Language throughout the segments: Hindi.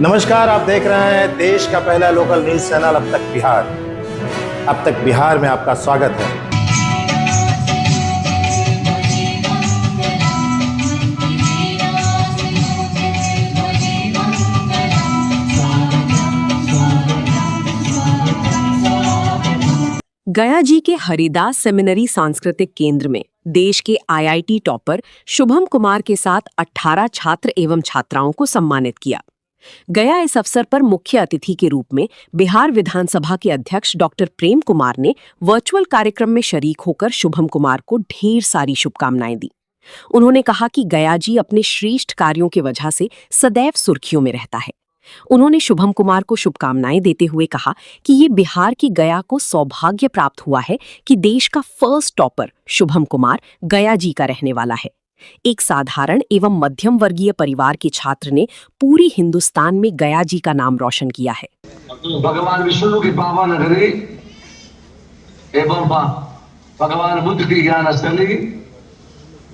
नमस्कार, आप देख रहे हैं देश का पहला लोकल न्यूज चैनल अब तक बिहार। अब तक बिहार में आपका स्वागत है। गया जी के हरिदास सेमिनरी सांस्कृतिक केंद्र में देश के आईआईटी टॉपर शुभम कुमार के साथ 18 छात्र एवं छात्राओं को सम्मानित किया गया। इस अवसर पर मुख्य अतिथि के रूप में बिहार विधानसभा के अध्यक्ष डॉक्टर प्रेम कुमार ने वर्चुअल कार्यक्रम में शरीक होकर शुभम कुमार को ढेर सारी शुभकामनाएं दी। उन्होंने कहा कि गया जी अपने श्रेष्ठ कार्यों की वजह से सदैव सुर्खियों में रहता है। उन्होंने शुभम कुमार को शुभकामनाएं देते हुए कहा कि ये बिहार की गया को सौभाग्य प्राप्त हुआ है कि देश का फर्स्ट टॉपर शुभम कुमार गया जी का रहने वाला है। एक साधारण एवं मध्यम वर्गीय परिवार के छात्र ने पूरी हिंदुस्तान में गया जी का नाम रोशन किया है। भगवान विष्णु की पावन नगरी एवं भगवान बुद्ध की ज्ञान स्थली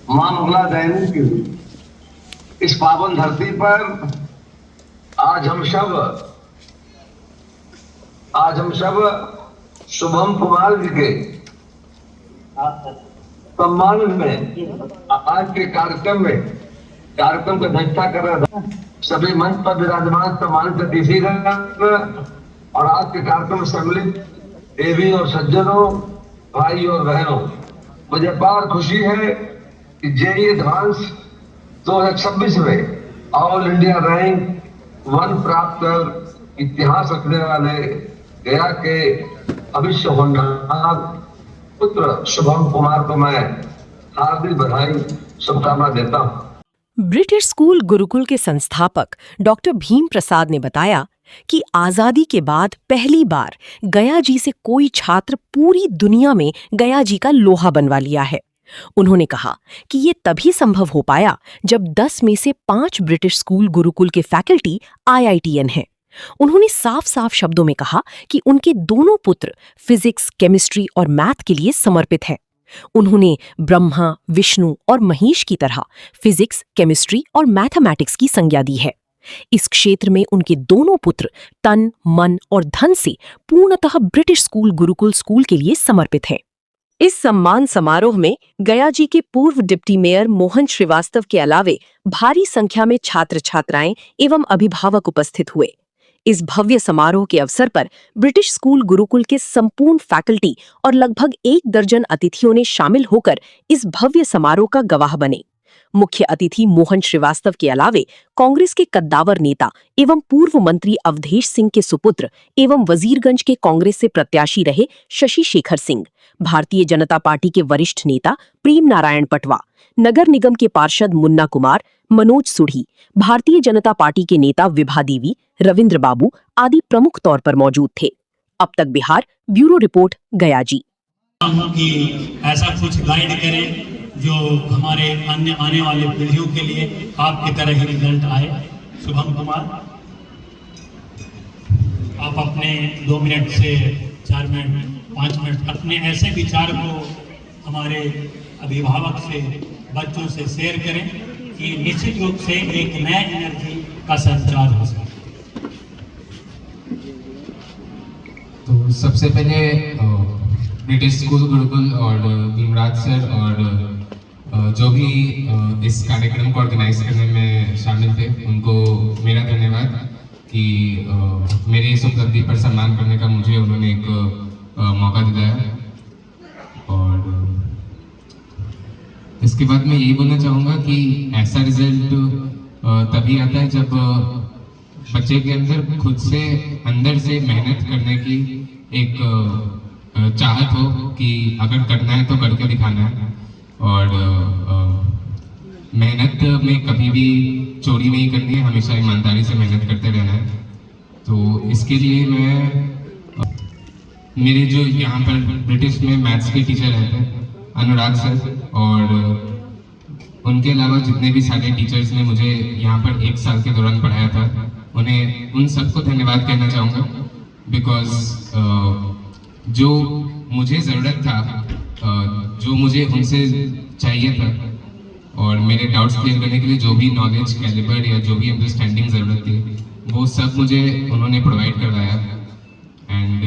मां मंगला दैनी की इस पावन धरती पर आज हम सब शुभम कुमार जी के सम्मान में आज के कार्यक्रम की अध्यक्षता कर रहा था। सभी मंच पर विराजमान सम्मानित अतिथिगण और आज के कार्यक्रम में सम्मिलित देवी और सज्जनों, भाई और बहनों, मुझे बहुत खुशी है कि जेईई एडवांस 2026 में ऑल इंडिया रैंक 1 प्राप्त कर इतिहास रखने वाले गया के भविष्य होनहार पुत्र शुभम कुमार को मैं हार्दिक बधाई शुभकामना देता हूँ। ब्रिटिश स्कूल गुरुकुल के संस्थापक डॉक्टर भीम प्रसाद ने बताया कि आजादी के बाद पहली बार गया जी से कोई छात्र पूरी दुनिया में गया जी का लोहा बनवा लिया है। उन्होंने कहा कि ये तभी संभव हो पाया जब 10 में से 5 ब्रिटिश स्कूल गुरुकुल के फैकल्टी आईआईटीएन हैं। उन्होंने साफ साफ शब्दों में कहा कि उनके दोनों पुत्र फिजिक्स, केमिस्ट्री और मैथ के लिए समर्पित हैं। उन्होंने ब्रह्मा, विष्णु और महेश की तरह फिजिक्स, केमिस्ट्री और मैथमेटिक्स की संज्ञा दी है। इस क्षेत्र में उनके दोनों पुत्र तन, मन और धन से पूर्णतः ब्रिटिश स्कूल गुरुकुल स्कूल के लिए समर्पित हैं। इस सम्मान समारोह में गया जी के पूर्व डिप्टी मेयर मोहन श्रीवास्तव के अलावे भारी संख्या में छात्र छात्राएं एवं अभिभावक उपस्थित हुए। इस भव्य समारोह के अवसर पर ब्रिटिश स्कूल गुरुकुल के संपूर्ण फैकल्टी और लगभग 1 दर्जन अतिथियों ने शामिल होकर इस भव्य समारोह का गवाह बने। मुख्य अतिथि मोहन श्रीवास्तव के अलावे कांग्रेस के कद्दावर नेता एवं पूर्व मंत्री अवधेश सिंह के सुपुत्र एवं वजीरगंज के कांग्रेस से प्रत्याशी रहे शशि शेखर सिंह, भारतीय जनता पार्टी के वरिष्ठ नेता प्रेम नारायण पटवा, नगर निगम के पार्षद मुन्ना कुमार, मनोज सुढ़ी, भारतीय जनता पार्टी के नेता विभा देवी, रविंद्र बाबू आदि प्रमुख तौर पर मौजूद थे। अब तक बिहार, ब्यूरो रिपोर्ट, गया जी। ऐसा कुछ गाइड करें जो हमारे अन्य आने वाले पीढ़ियों के लिए आपकी तरह ही रिजल्ट आए। शुभम कुमार, आप अपने 2 मिनट से 4 मिनट 5 मिनट अपने ऐसे विचार को हमारे अभिभावक से, बच्चों से शेयर करें कि निश्चित रूप से एक नया एनर्जी का संचार हो सके। तो सबसे पहले ब्रिटिश स्कूल गुरुकुल और भीमराज सर और जो भी इस कार्यक्रम को ऑर्गेनाइज करने में शामिल थे, उनको मेरा धन्यवाद कि मेरे इस उपलब्धि पर सम्मान करने का मुझे उन्होंने एक मौका दिलाया। और इसके बाद मैं यही बोलना चाहूँगा कि ऐसा रिजल्ट तभी आता है जब बच्चे के अंदर खुद से अंदर से मेहनत करने की एक चाहत हो कि अगर करना है तो करके दिखाना है। और मेहनत में कभी भी चोरी नहीं करनी है, हमेशा ईमानदारी से मेहनत करते रहना है। तो इसके लिए मेरे जो यहाँ पर ब्रिटिश में मैथ्स के टीचर रहते हैं, अनुराग सर, और उनके अलावा जितने भी सारे टीचर्स ने मुझे यहाँ पर 1 साल के दौरान पढ़ाया था, उन्हें उन सबको धन्यवाद कहना चाहूँगा। बिकॉज जो मुझे ज़रूरत था, जो मुझे उनसे चाहिए था, और मेरे डाउट्स क्लियर करने के लिए जो भी नॉलेज कैलिबर या जो भी अंडरस्टैंडिंग ज़रूरत थी, वो वो सब मुझे उन्होंने प्रोवाइड करवाया। एंड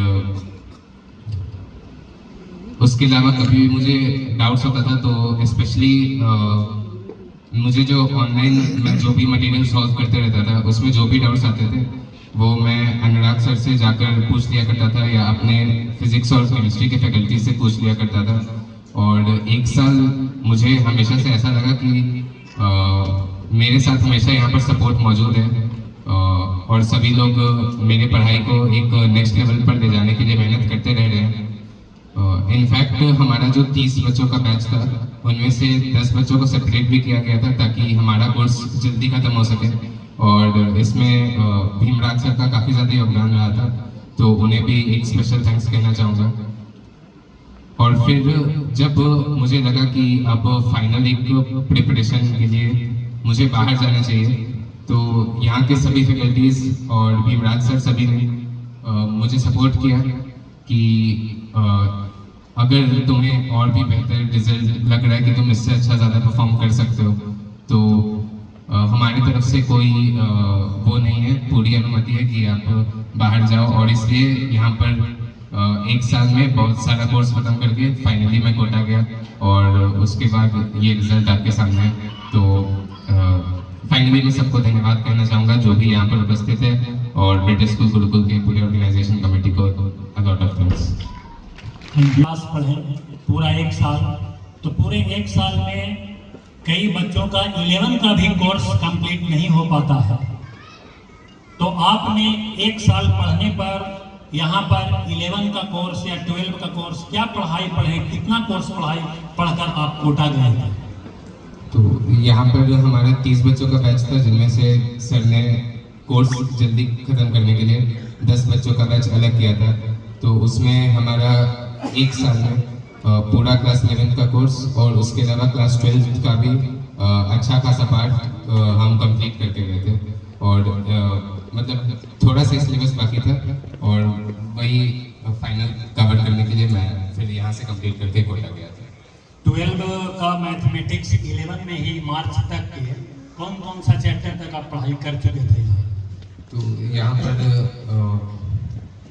उसके अलावा कभी भी मुझे डाउट्स होता था तो स्पेशली मुझे जो ऑनलाइन मैं जो भी मटेरियल सॉल्व करते रहता था उसमें जो भी डाउट्स आते थे वो मैं अनुराग सर से जाकर पूछ लिया करता था या अपने फिजिक्स और केमिस्ट्री के फैकल्टी से पूछ लिया करता था। और एक साल मुझे हमेशा से ऐसा लगा कि मेरे साथ हमेशा यहाँ पर सपोर्ट मौजूद है और सभी लोग मेरे पढ़ाई को एक नेक्स्ट लेवल पर ले जाने के लिए मेहनत करते रह रहे हैं। इनफैक्ट हमारा जो 30 बच्चों का बैच था उनमें से 10 बच्चों को सेपरेट भी किया गया था ताकि हमारा कोर्स जल्दी खत्म हो सके। और इसमें भीमराज सर का काफ़ी ज़्यादा योगदान रहा था, तो उन्हें भी एक स्पेशल थैंक्स कहना चाहूँगा। और फिर जब मुझे लगा कि अब फाइनल एक प्रिपरेशन के लिए मुझे बाहर जाना चाहिए, तो यहाँ के सभी फैकल्टीज़ और भीमराज सर सभी ने मुझे सपोर्ट किया कि अगर तुम्हें और भी बेहतर रिजल्ट लग रहा है कि तुम इससे अच्छा ज़्यादा परफॉर्म कर सकते हो तो हमारी तरफ से कोई वो नहीं है, पूरी अनुमति है कि आप बाहर जाओ। और इसलिए यहाँ पर एक साल में बहुत सारा कोर्स खत्म करके फाइनली मैं कोटा गया और उसके बाद ये रिजल्ट आपके सामने है। तो फाइनली मैं सबको धन्यवाद कहना चाहूँगा जो भी यहाँ पर उपस्थित है और ब्रिटिश स्कूल गुरुकुल के पूरे ऑर्गेनाइजेशन कमेटी को a lot of thanks. Class पढ़े पूरा एक साल, तो पूरे एक साल में कई बच्चों का 11 का भी कोर्स कंप्लीट नहीं हो पाता है। तो आपने एक साल पढ़ने पर यहाँ पर 11 का कोर्स या 12 का कोर्स क्या पढ़ाई पढ़े, कितना कोर्स पढ़कर आप कोटा गए थे? तो यहाँ पर हमारा 30 बच्चों का बैच था जिनमें से सर ने कोर्स जल्दी खत्म करने के लिए 10 बच्चों का बैच अलग किया था। तो उसमें हमारा एक साल में पूरा क्लास 11 का कोर्स और उसके अलावा क्लास 12 का भी अच्छा खासा पार्ट हम कंप्लीट करके गए थे। और मतलब थोड़ा सा सिलेबस बाकी था और वही फाइनल कवर करने के लिए मैं फिर यहाँ से कंप्लीट करके कोटा गया था। 12 का मैथमेटिक्स 11 में ही मार्च तक के कौन कौन सा चैप्टर तक आप पढ़ाई कर चुके थे? तो यहाँ पर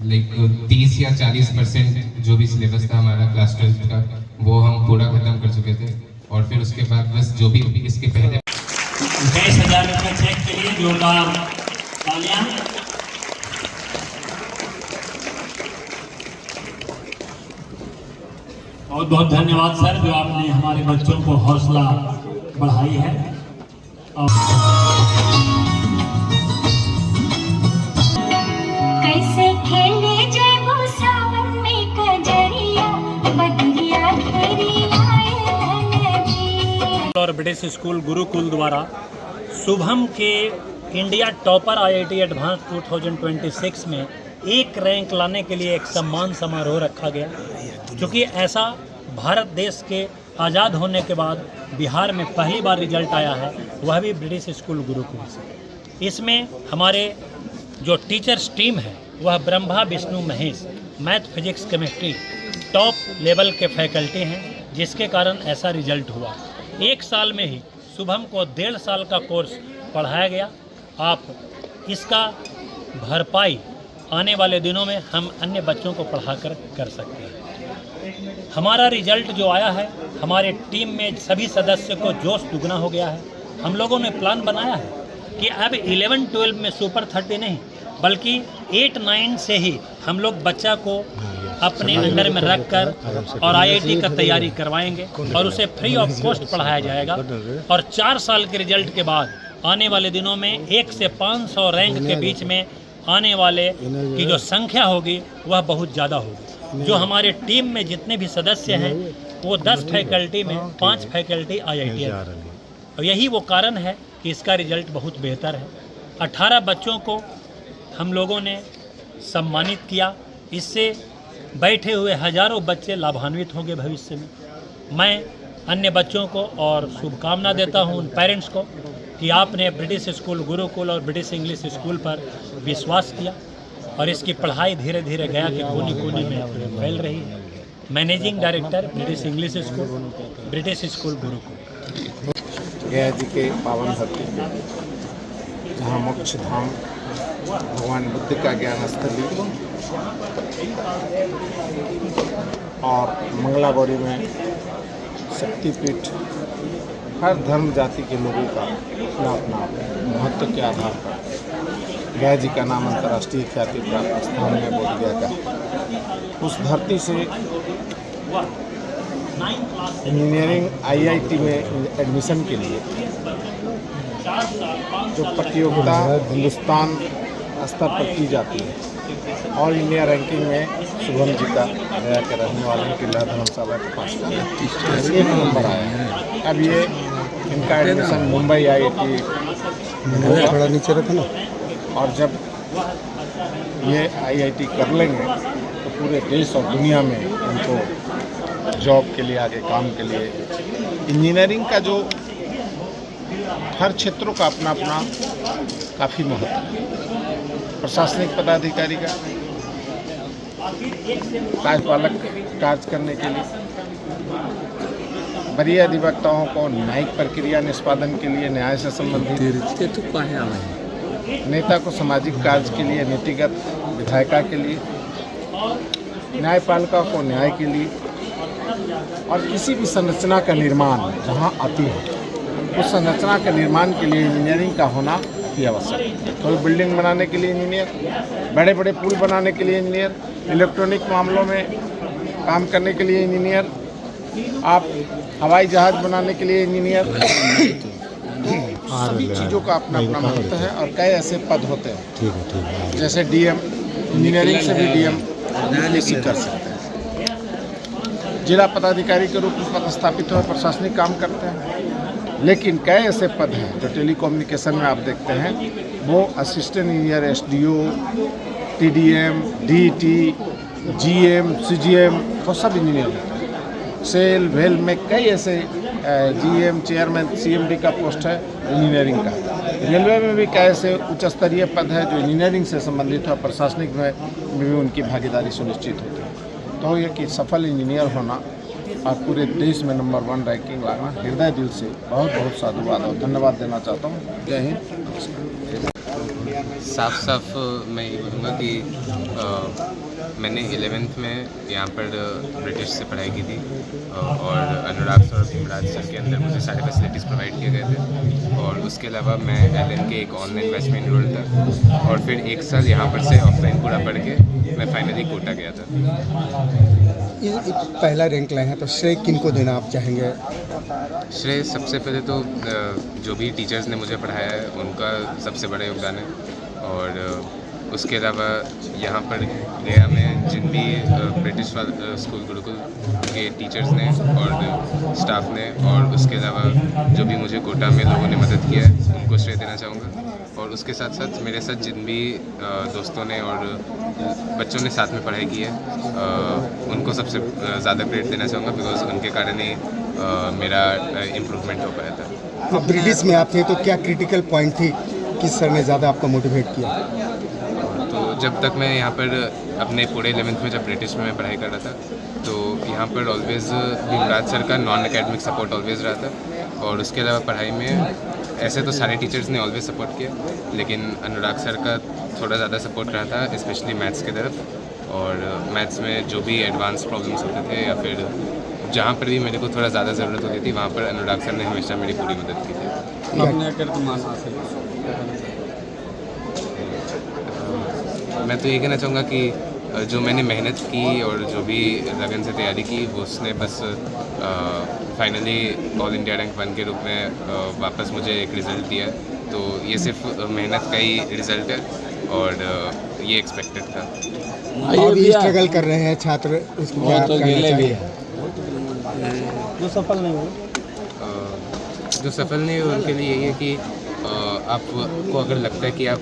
लाइक 30 या 40% जो भी सिलेबस था हमारा क्लास 12 का वो हम पूरा खत्म कर चुके थे। और फिर उसके बाद बस जो भी इसके पहले 22,000 रुपये चेक के लिए जोरदार तालियां। बहुत बहुत धन्यवाद सर जो आपने हमारे बच्चों को हौसला बढ़ाई है। कैसे खेले जब सावन में कजरिया बदरिया घेरी आए नदी। और ब्रिटिश स्कूल गुरुकुल द्वारा शुभम के इंडिया टॉपर IIT एडवांस 2026 में एक रैंक लाने के लिए एक सम्मान समारोह रखा गया, क्योंकि ऐसा भारत देश के आज़ाद होने के बाद बिहार में पहली बार रिजल्ट आया है, वह भी ब्रिटिश स्कूल गुरुकुल से। इसमें हमारे जो टीचर्स टीम है वह Brahma Vishnu Mahesh math physics chemistry top level के फैकल्टी हैं, जिसके कारण ऐसा रिजल्ट हुआ। एक साल में ही शुभम को 1.5 साल का कोर्स पढ़ाया गया। आप इसका भरपाई आने वाले दिनों में हम अन्य बच्चों को पढ़ाकर कर सकते हैं। हमारा रिजल्ट जो आया है, हमारे टीम में सभी सदस्य को जोश दुगना हो गया है। हम लोगों ने प्लान बनाया है कि अब 11-12 में सुपर 30 नहीं बल्कि 8-9 से ही हम लोग बच्चा को अपने अंडर में रख कर और IIT का तैयारी करवाएंगे और उसे फ्री ऑफ कॉस्ट पढ़ाया जाएगा। और 4 साल के रिजल्ट के बाद आने वाले दिनों में 1 से 500 रैंक के बीच में आने वाले की जो संख्या होगी वह बहुत ज़्यादा होगी। जो हमारे टीम में जितने भी सदस्य हैं वो 10 फैकल्टी में 5 फैकल्टी IIT है, और यही वो कारण है कि इसका रिजल्ट बहुत बेहतर है। 18 बच्चों को हम लोगों ने सम्मानित किया। इससे बैठे हुए हजारों बच्चे लाभान्वित होंगे भविष्य में। मैं अन्य बच्चों को और शुभकामना देता हूं उन पेरेंट्स को कि आपने ब्रिटिश स्कूल गुरुकुल और ब्रिटिश इंग्लिश स्कूल पर विश्वास किया और इसकी पढ़ाई धीरे धीरे गया कि कोने कोने में फैल रही है। Managing director British English school, British school Gurukul. गया जी के पावन धरती जहाँ मोक्ष धाम भगवान बुद्ध का ज्ञान स्थली और मंगलागौरी में शक्तिपीठ हर धर्म जाति के लोगों का अपना अपना महत्व के आधार पर गया जी का नाम अंतर्राष्ट्रीय ख्याति प्राप्त स्थान है बोधगया का। उस धरती से इंजीनियरिंग आईआईटी में एडमिशन के लिए जो प्रतियोगिता हिंदुस्तान स्तर पर की जाती है ऑल इंडिया रैंकिंग में शुभम जी का गया के रहने वाले किला धर्मशाला के पास का 1 नंबर आया है। अब ये इनका एडमिशन मुंबई आईआईटी थोड़ा नीचे रखा ना, और जब ये आईआईटी कर लेंगे तो पूरे देश और दुनिया में उनको जॉब के लिए आगे काम के लिए इंजीनियरिंग का जो हर क्षेत्रों का अपना अपना काफ़ी महत्व है। प्रशासनिक पदाधिकारी का कार्यपालक कार्य करने के लिए, वरीय अधिवक्ताओं को न्यायिक प्रक्रिया निष्पादन के लिए न्याय से संबंधित, नेता को सामाजिक कार्य के लिए, नीतिगत विधायिका के लिए, न्यायपालिका को न्याय के लिए, और किसी भी संरचना का निर्माण जहां आती है उस संरचना के निर्माण के लिए इंजीनियरिंग का होना अति आवश्यक है। कोई बिल्डिंग बनाने के लिए इंजीनियर, बड़े बड़े पुल बनाने के लिए इंजीनियर, इलेक्ट्रॉनिक मामलों में काम करने के लिए इंजीनियर, आप हवाई जहाज़ बनाने के लिए इंजीनियर, सभी चीज़ों का अपना अपना महत्व है। और कई ऐसे पद होते हैं जैसे डीएम, इंजीनियरिंग से भी डीएम कर सकते हैं। जिला पदाधिकारी के रूप में पदस्थापित हुए प्रशासनिक काम करते हैं। लेकिन कई ऐसे पद हैं जो टेलीकम्युनिकेशन में आप देखते हैं, वो assistant engineer, SDO, TDM, DT, GM, CGM, वो सब इंजीनियर होते हैं। सेल वेल में कई ऐसे जीएम, चेयरमैन, सीएमडी का पोस्ट है इंजीनियरिंग का। रेलवे में भी कई ऐसे उच्च स्तरीय पद है जो इंजीनियरिंग से संबंधित है। प्रशासनिक में भी उनकी भागीदारी सुनिश्चित होती है। तो ये कि सफल इंजीनियर होना और पूरे देश में नंबर 1 रैंकिंग लाना, हृदय दिल से बहुत बहुत साधुवाद और धन्यवाद देना चाहता हूँ। जय हिंद। साफ मैं ये बोलूँगा कि मैंने 11th में यहाँ पर ब्रिटिश से पढ़ाई की थी और अनुराग सर और भीमराज सर के अंदर मुझे सारे फैसिलिटीज़ प्रोवाइड किए गए थे। और उसके अलावा मैं LN के एक ऑनलाइन बैच में इनरोल था और फिर 1 साल यहाँ पर से ऑफलाइन पूरा पढ़ के मैं फाइनली कोटा गया था। ये पहला रैंक लाए हैं तो श्रेय किनको देना आप चाहेंगे? श्रेय सबसे पहले तो जो भी टीचर्स ने मुझे पढ़ाया है उनका सबसे बड़ा योगदान है। और उसके अलावा यहाँ पर गया में जिन भी ब्रिटिश स्कूल गुरुकुल के टीचर्स ने और स्टाफ ने, और उसके अलावा जो भी मुझे कोटा में लोगों ने मदद किया है उनको श्रेय देना चाहूँगा। और उसके साथ साथ मेरे साथ जिन भी दोस्तों ने और बच्चों ने साथ में पढ़ाई की है उनको सबसे ज़्यादा क्रेडिट देना चाहूँगा, बिकॉज उनके कारण ही मेरा इम्प्रूवमेंट हो पाया था। तो ब्रिटिश में आप थे तो क्या क्रिटिकल पॉइंट थी किस सर ने ज़्यादा आपको मोटिवेट किया? तो जब तक मैं यहाँ पर अपने पूरे 11th में जब ब्रिटिश में मैं पढ़ाई कर रहा था तो यहाँ पर ऑलवेज़ भीमराज सर का नॉन एकेडमिक सपोर्ट ऑलवेज़ रहा था। और उसके अलावा पढ़ाई में ऐसे तो सारे टीचर्स ने ऑलवेज सपोर्ट किया, लेकिन अनुराग सर का थोड़ा ज़्यादा सपोर्ट रहा था, स्पेशली मैथ्स की तरफ। और मैथ्स में जो भी एडवांस प्रॉब्लम्स होते थे या फिर जहाँ पर भी मेरे को थोड़ा ज़्यादा ज़रूरत होती थी वहाँ पर अनुराग सर ने हमेशा मेरी पूरी मदद की थी। मैं तो ये कहना चाहूँगा कि जो मैंने मेहनत की और जो भी लगन से तैयारी की वो उसने बस फाइनली ऑल इंडिया रैंक 1 के रूप में वापस मुझे एक रिज़ल्ट दिया। तो ये सिर्फ मेहनत का ही रिज़ल्ट है और ये एक्सपेक्टेड था। अभी स्ट्रगल कर रहे हैं छात्र, इसको क्या आप कहना चाहिए? जो सफल नहीं हुए उनके लिए यही है कि आपको अगर लगता है कि आप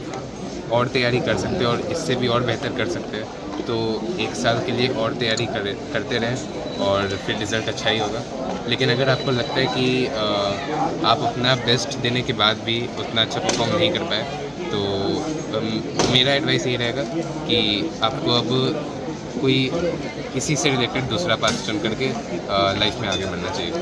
और तैयारी कर सकते हो और इससे भी और बेहतर कर सकते हैं तो 1 साल के लिए और तैयारी करते रहें और फिर रिज़ल्ट अच्छा ही होगा। लेकिन अगर आपको लगता है कि आप अपना बेस्ट देने के बाद भी उतना अच्छा परफॉर्म नहीं कर पाए तो मेरा एडवाइस यही रहेगा कि आपको अब कोई इसी से रिलेटेड दूसरा पाथ चुन करके लाइफ में आगे बढ़ना चाहिए।